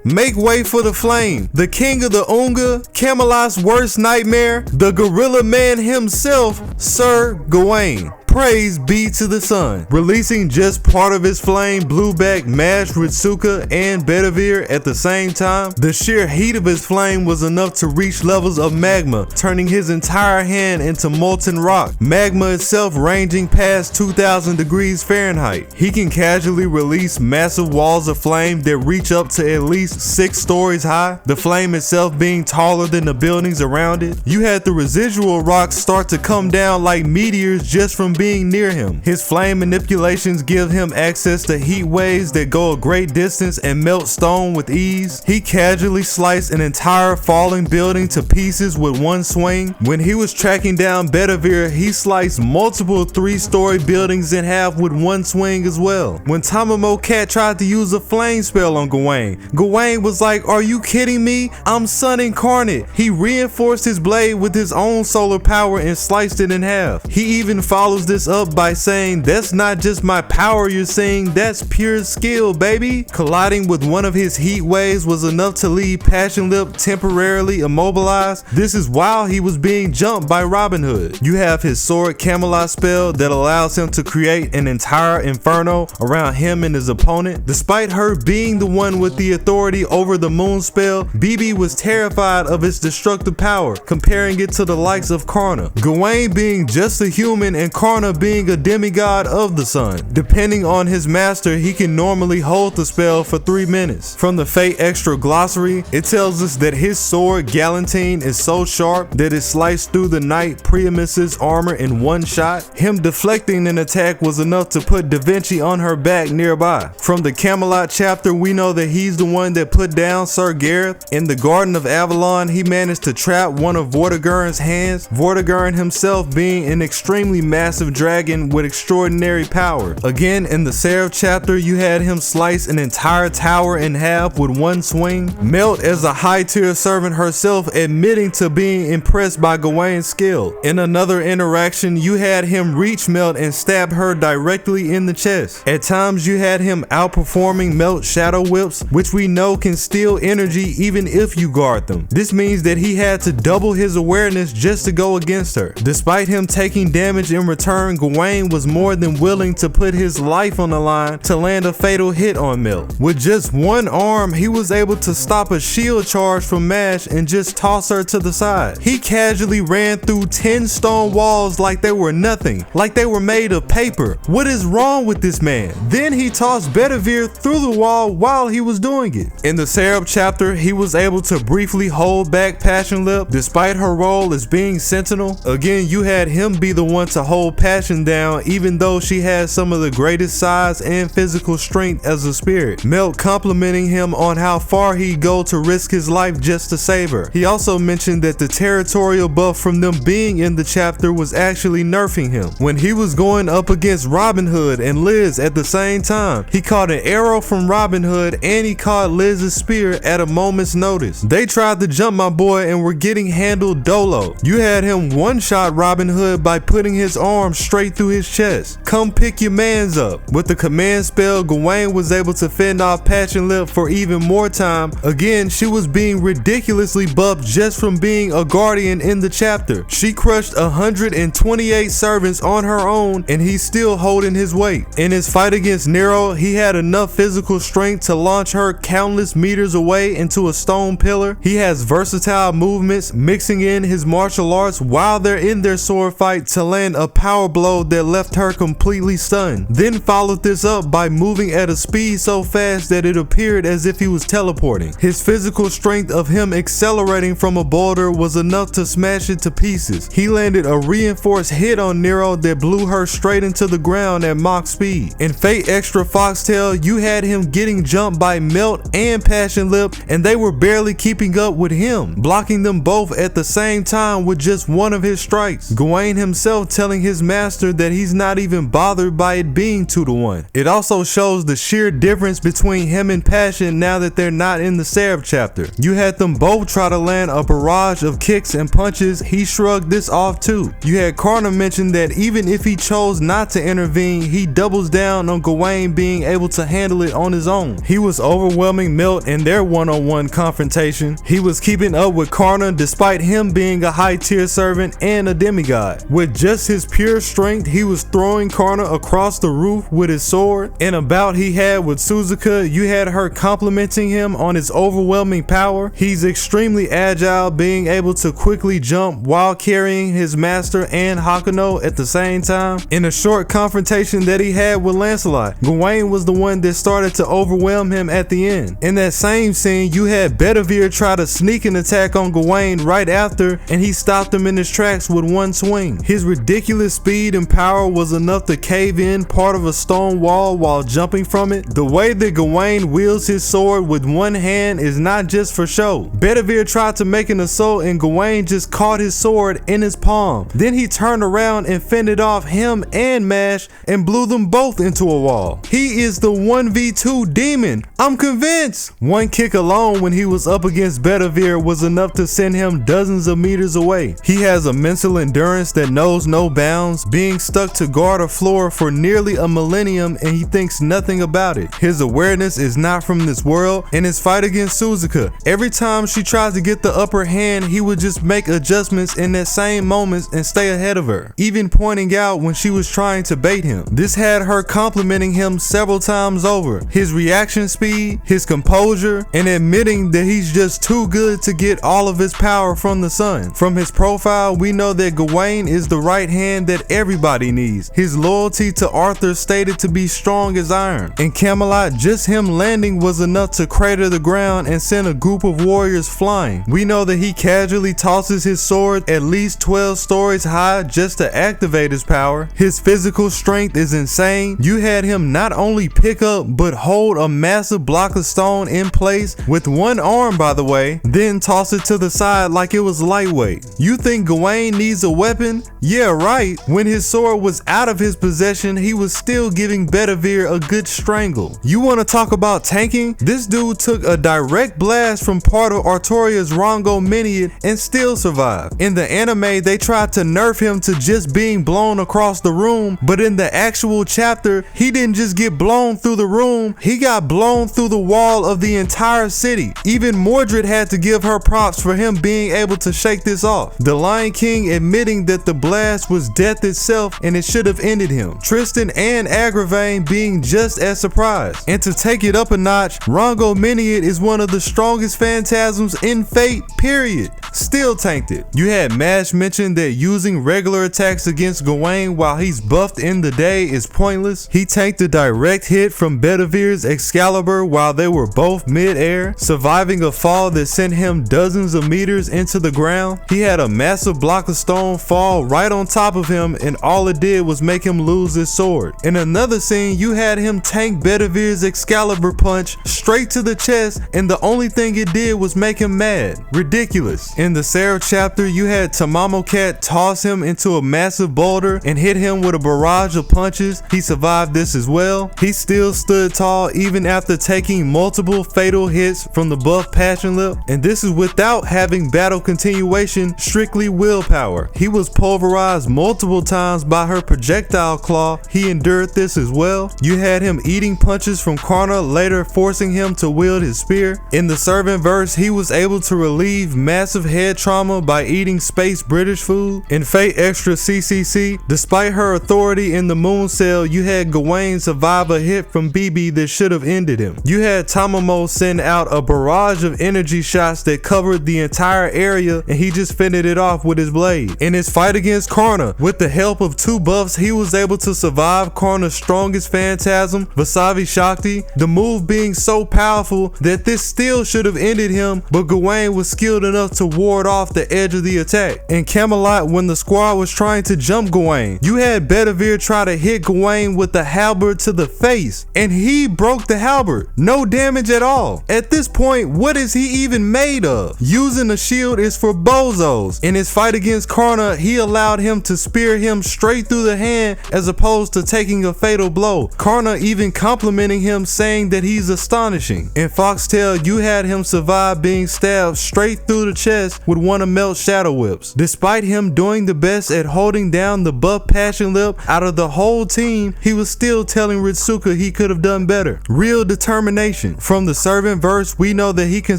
Make way for the flame, the king of the Unga, Camelot's worst nightmare, the gorilla man himself, Sir Gawain. Praise be to the sun. Releasing just part of his flame blew back Mash, Ritsuka, and Bedivere at the same time. The sheer heat of his flame was enough to reach levels of magma, turning his entire hand into molten rock. Magma itself ranging past 2000 degrees Fahrenheit. He can casually release massive walls of flame that reach up to at least 6 stories high, the flame itself being taller than the buildings around it. You had the residual rocks start to come down like meteors just from being near him. His flame manipulations give him access to heat waves that go a great distance and melt stone with ease. He casually sliced an entire falling building to pieces with one swing. When he was tracking down Bedivere, he sliced multiple 3-story buildings in half with one swing as well. When Tamamo Cat tried to use a flame spell on Gawain, Gawain was like, "Are you kidding me? I'm Sun Incarnate." He reinforced his blade with his own solar power and sliced it in half. He even follows this up by saying, "That's not just my power you're seeing, that's pure skill, baby." Colliding with one of his heat waves was enough to leave Passion Lip temporarily immobilized. This is while he was being jumped by Robin Hood. You have his Sword Camelot spell that allows him to create an entire inferno around him and his opponent. Despite her being the one with the authority over the moon spell, BB was terrified of its destructive power, comparing it to the likes of Karna. Gawain being just a human and Karna being a demigod of the sun. Depending on his master, he can normally hold the spell for 3 minutes. From the Fate Extra glossary, it tells us that his sword Galantine is so sharp that it sliced through the Knight Priamus's armor in one shot. Him deflecting an attack was enough to put Da Vinci on her back nearby. From the Camelot chapter, we know that he's the one that put down Sir Gareth. In the Garden of Avalon, he managed to trap one of Vortigern's hands, Vortigern himself being an extremely massive dragon with extraordinary power. Again, in the Seraph chapter, you had him slice an entire tower in half with one swing. Melt, as a high tier servant herself, admitting to being impressed by Gawain's skill. In another interaction, you had him reach Melt and stab her directly in the chest. At times, you had him outperforming Melt's shadow whips, which we know can steal energy even if you guard them. This means that he had to double his awareness just to go against her. Despite him taking damage in return, Gawain was more than willing to put his life on the line to land a fatal hit on Melt. With just one arm, he was able to stop a shield charge from Mash and just toss her to the side. He casually ran through 10 stone walls like they were nothing, like they were made of paper. What is wrong with this man? Then he tossed Bedivere through the wall while he was doing it. In the Seraph chapter, he was able to briefly hold back Passion Lip despite her role as being Sentinel. Again, you had him be the one to hold Passion down even though she has some of the greatest size and physical strength as a spirit. Melt complimenting him on how far he'd go to risk his life just to save her. He also mentioned that the territorial buff from them being in the chapter was actually nerfing him. When he was going up against Robin Hood and Liz at the same time, he caught an arrow from Robin Hood and he caught Liz's spear at a moment's notice. They tried to jump my boy and were getting handled dolo. You had him one-shot Robin Hood by putting his arm straight through his chest. Come pick your mans up. With the command spell, Gawain was able to fend off Passion Lip for even more time. Again, she was being ridiculously buffed just from being a guardian in the chapter. She crushed 128 servants on her own and he's still holding his weight. In his fight against Nero, he had enough physical strength to launch her countless meters away into a stone pillar. He has versatile movements, mixing in his martial arts while they're in their sword fight to land a power blow that left her completely stunned. Then followed this up by moving at a speed so fast that it appeared as if he was teleporting. His physical strength of him accelerating from a boulder was enough to smash it to pieces. He landed a reinforced hit on Nero that blew her straight into the ground at Mach speed. In Fate Extra Foxtail, you had him getting jumped by Melt and Passion Lip and they were barely keeping up with him, blocking them both at the same time with just one of his strikes. Gawain himself telling his master that he's not even bothered by it being 2-1. It also shows the sheer difference between him and Passion now that they're not in the Seraph chapter. You had them both try to land a barrage of kicks and punches, he shrugged this off too. You had Karna mention that even if he chose not to intervene, he doubles down on Gawain being able to handle it on his own. He was overwhelming Milt in their one-on-one confrontation. He was keeping up with Karna despite him being a high tier servant and a demigod. With just his pure strength, he was throwing Karna across the roof with his sword. In a bout he had with Suzuka, you had her complimenting him on his overwhelming power. He's extremely agile, being able to quickly jump while carrying his master and Hakuno at the same time. In a short confrontation that he had with Lancelot, Gawain was the one that started to overwhelm him at the end. In that same scene, you had Bedivere try to sneak an attack on Gawain right after, and he stopped him in his tracks with one swing. His ridiculous speed and power was enough to cave in part of a stone wall while jumping from it. The way that Gawain wields his sword with one hand is not just for show. Bedivere tried to make an assault and Gawain just caught his sword in his palm. Then he turned around and fended off him and Mash and blew them both into a wall. He is the 1v2 demon, I'm convinced. One kick alone when he was up against Bedivere was enough to send him dozens of meters away. He has a mental endurance that knows no bounds, being stuck to guard a floor for nearly a millennium and he thinks nothing about it. His awareness is not from this world. In his fight against Suzuka, every time she tried to get the upper hand, he would just make adjustments in that same moment and stay ahead of her, even pointing out when she was trying to bait him. This had her complimenting him several times over. His reaction speed, his composure, and admitting that he's just too good to get all of his power from the sun. From his profile, we know that Gawain is the right hand that everybody needs. His loyalty to Arthur stated to be strong as iron. In Camelot, just him landing was enough to crater the ground and send a group of warriors flying. We know that he casually tosses his sword at least 12 stories high just to activate his power. His physical strength is insane. You had him not only pick up but hold a massive block of stone in place with one arm, by the way, then toss it to the side like it was lightweight. You think Gawain needs a weapon? Yeah, right. When his sword was out of his possession, he was still giving Bedivere a good strangle. You want to talk about tanking? This dude took a direct blast from part of Artoria's Rongo Minion and still survived. In the anime, they tried to nerf him to just being blown across the room, but in the actual chapter, he didn't just get blown through the room, he got blown through the wall of the entire city. Even Mordred had to give her props for him being able to shake this off. The Lion King admitting that the blast was death itself and it should have ended him. Tristan and Agravain being just as surprised. And to take it up a notch, Rongo Minion is one of the strongest phantasms in Fate, period. Still tanked it. You had Mash mention that using regular attacks against Gawain while he's buffed in the day is pointless. He tanked a direct hit from Bedivere's Excalibur while they were both mid-air, surviving a fall that sent him dozens of meters into the ground. He had a massive block of stone fall right on top of him and all it did was make him lose his sword. In another scene, you had him tank Bedivere's Excalibur punch straight to the chest and the only thing it did was make him mad. Ridiculous. In the Seraph chapter, you had Tamamo Cat toss him into a massive boulder and hit him with a barrage of punches. He survived this as well. He still stood tall even after taking multiple fatal hits from the buff Passion Lip, and this is without having battle continuation, strictly willpower. He was pulverized multiple times by her projectile claw. He endured this as well. You had him eating punches from Karna, later forcing him to wield his spear. In the servant verse, he was able to relieve massive head trauma by eating space British food. In Fate Extra CCC, despite her authority in the Moon Cell, you had Gawain survive a hit from BB that should have ended him. You had Tamamo send out a barrage of energy shots that covered the entire area and he just fended it off with his blade. In his fight against Karna, with the help of two buffs, he was able to survive Karna's strongest phantasm, Vasavi Shakti, the move being so powerful that this still should have ended him, but Gawain was skilled enough to ward off the edge of the attack. In Camelot, when the squad was trying to jump Gawain, you had Bedivere try to hit Gawain with the halberd to the face, and he broke the halberd. No damage at all. At this point, what is he even made of? Using a shield is for bozos. In his fight against Karna, he allowed him to spear him straight through the hand as opposed to taking a fatal blow. Karna even complimenting him, saying that he's astonishing. In Foxtail, you had him survive being stabbed straight through the chest with one of Melt's shadow whips. Despite him doing the best at holding down the buff Passion Lip out of the whole team, he was still telling Ritsuka he could have done better. Real determination. From the servant verse, we know that he can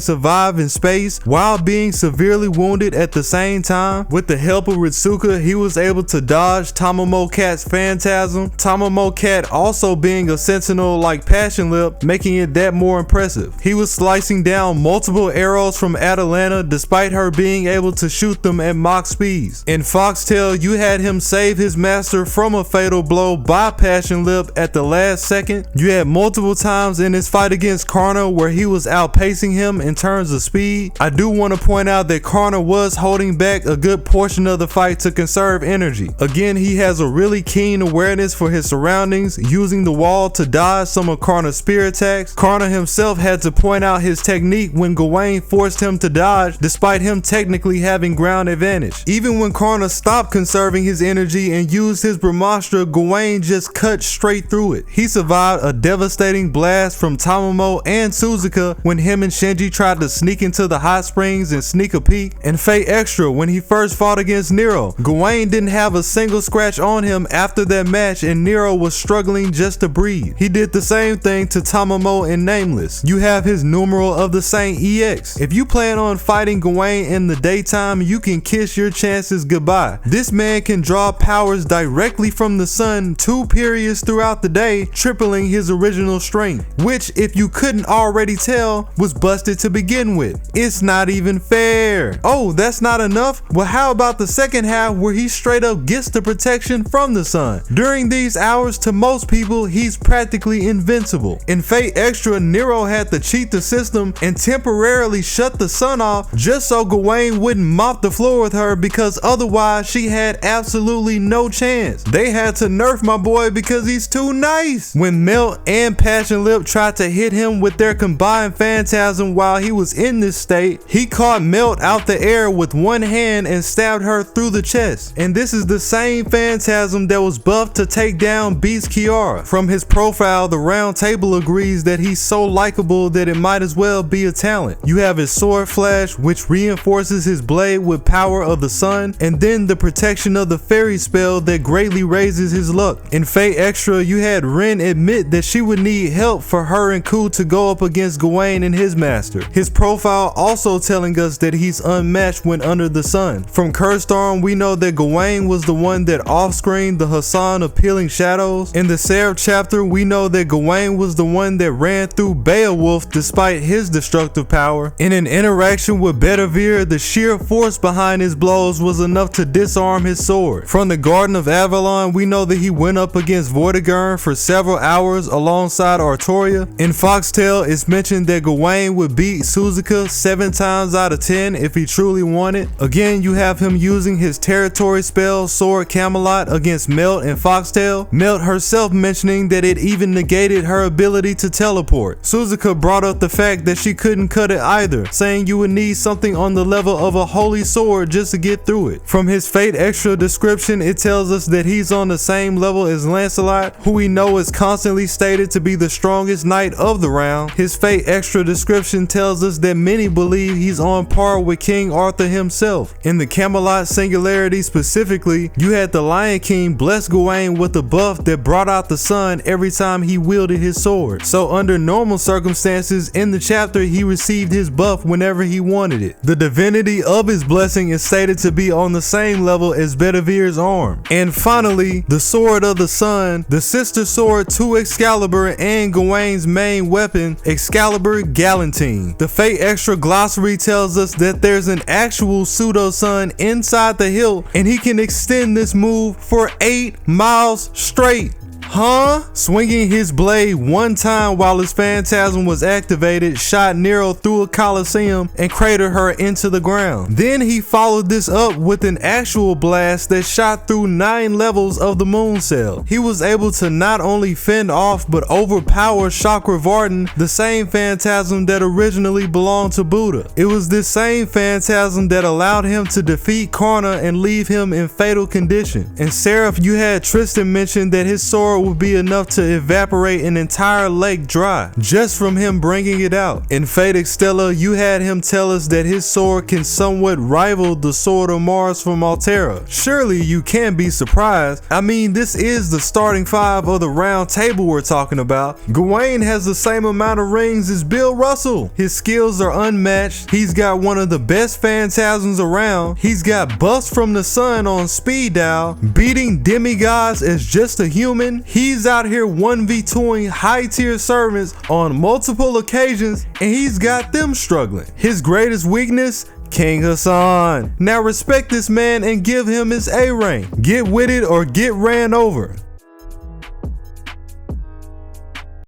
survive in space while being severely wounded at the same time. With the help of Ritsuka, he was able to dodge Tamamo Cat's phantasm. Tamamo Cat also being a sentinel like Passion Lip, making it that more impressive. He was slicing down multiple arrows from Atalanta despite her being able to shoot them at Mach speeds. In Foxtail, you had him save his master from a fatal blow by Passion Lip at the last second. You had multiple times in his fight against Karna where he was outpacing him in terms of speed. I do want to point out that Karna was holding back a good portion of the fight to conserve energy. Again, he has a really keen awareness for his surroundings, using the wall to dodge some of Karna's spear attacks. Karna himself had to point out his technique when Gawain forced him to dodge, despite him technically having ground advantage. Even when Karna stopped conserving his energy and used his Brahmastra, Gawain just cut straight through it. He survived a devastating blast from Tamamo and Suzuka when him and Shinji tried to sneak into the hot springs and sneak a peek. And Fate Extra when he first fought against Nero. Gawain didn't have a single scratch on him after that match, and Nero was struggling just to breathe. He did the same thing to Tamamo and Nameless. You have his numeral of the Saint EX. If you plan on fighting Gawain in the daytime, you can kiss your chances goodbye. This man can draw powers directly from the sun 2 periods throughout the day, tripling his original strength, which, if you couldn't already tell, was busted to begin with. It's not even fair. Oh, that's not enough? Well, how about the second half where he straight up gets the protection from the sun? During these hours, to most people, he's practically invincible. In Fate Extra, Nero had to cheat the system and temporarily shut the sun off just so Gawain wouldn't mop the floor with her, because otherwise she had absolutely no chance. They had to nerf my boy because he's too nice. When Melt and Passion Lip tried to hit him with their combined phantasm while he was in this state, he caught Melt out the air with one hand and stabbed her through the chest. And this is the same phantasm that was buffed to take down Beast Kiara. From his profile, the round table agrees that he's so likable that it might as well be a talent. You have his sword flash, which reinforces his blade with power of the sun, and then the protection of the fairy spell that greatly raises his luck. In Fate Extra, you had Rin admit that she would need help for her and Ku to go up against Gawain and his master. His profile also telling us that he's unmatched when under the sun. From Cursestorm, we know that Gawain was the one that off-screened the Hassan of Peeling Shadows. In the Seraph chapter, we know that Gawain was the one that ran through Beowulf despite his destructive power. In an interaction with Bedivere, the sheer force behind his blows was enough to disarm his sword. From the Garden of Avalon, we know that he went up against Vortigern for several hours alongside Artoria. In Foxtail, it's mentioned that Gawain would beat Suzuka 7 times out of 10 if he truly wanted. Again, you have him using his territory spell Sword Camelot against Melt and Foxtail. Melt herself mentioning that it even negated her ability to teleport. Suzuka brought up the fact that she couldn't cut it either, saying you would need something on the level of a holy sword just to get through it. From his Fate Extra description, it tells us that he's on the same level as Lancelot, who we know is constantly stated to be the strongest knight of the round. His Fate Extra description tells us that many believe he's on par with King Arthur himself. In the Camelot Singularity specifically, you had the Lion King bless Gawain with a buff that brought out the sun every time he wielded his sword. So under normal circumstances in the chapter, he received his buff whenever he wanted it. The divinity of his blessing is stated to be on the same level as Bedivere's arm. And finally, the Sword of the Sun, the sister sword to Excalibur and Gawain's main weapon, Excalibur Galantine. The Fate Extra glossary tells us that there's an actual pseudo-sun inside the hilt, and he can extend this move for 8 miles straight. Huh? Swinging his blade one time while his phantasm was activated, shot Nero through a coliseum and cratered her into the ground. Then he followed this up with an actual blast that shot through 9 levels of the moon cell. He was able to not only fend off but overpower Chakravartin, the same phantasm that originally belonged to Buddha. It was this same phantasm that allowed him to defeat Karna and leave him in fatal condition. And Seraph, you had Tristan mention that his sword would be enough to evaporate an entire lake dry just from him bringing it out. In Fate Extella, you had him tell us that his sword can somewhat rival the sword of Mars from Altera. Surely you can't be surprised. I mean, this is the starting 5 of the round table we're talking about. Gawain has the same amount of rings as Bill Russell. His skills are unmatched. He's got one of the best phantasms around. He's got buffs from the sun on speed dial, beating demigods as just a human. He's out here 1v2ing high tier servants on multiple occasions, and he's got them struggling. His greatest weakness? King Hassan. Now respect this man and give him his A rank. Get with it or get ran over.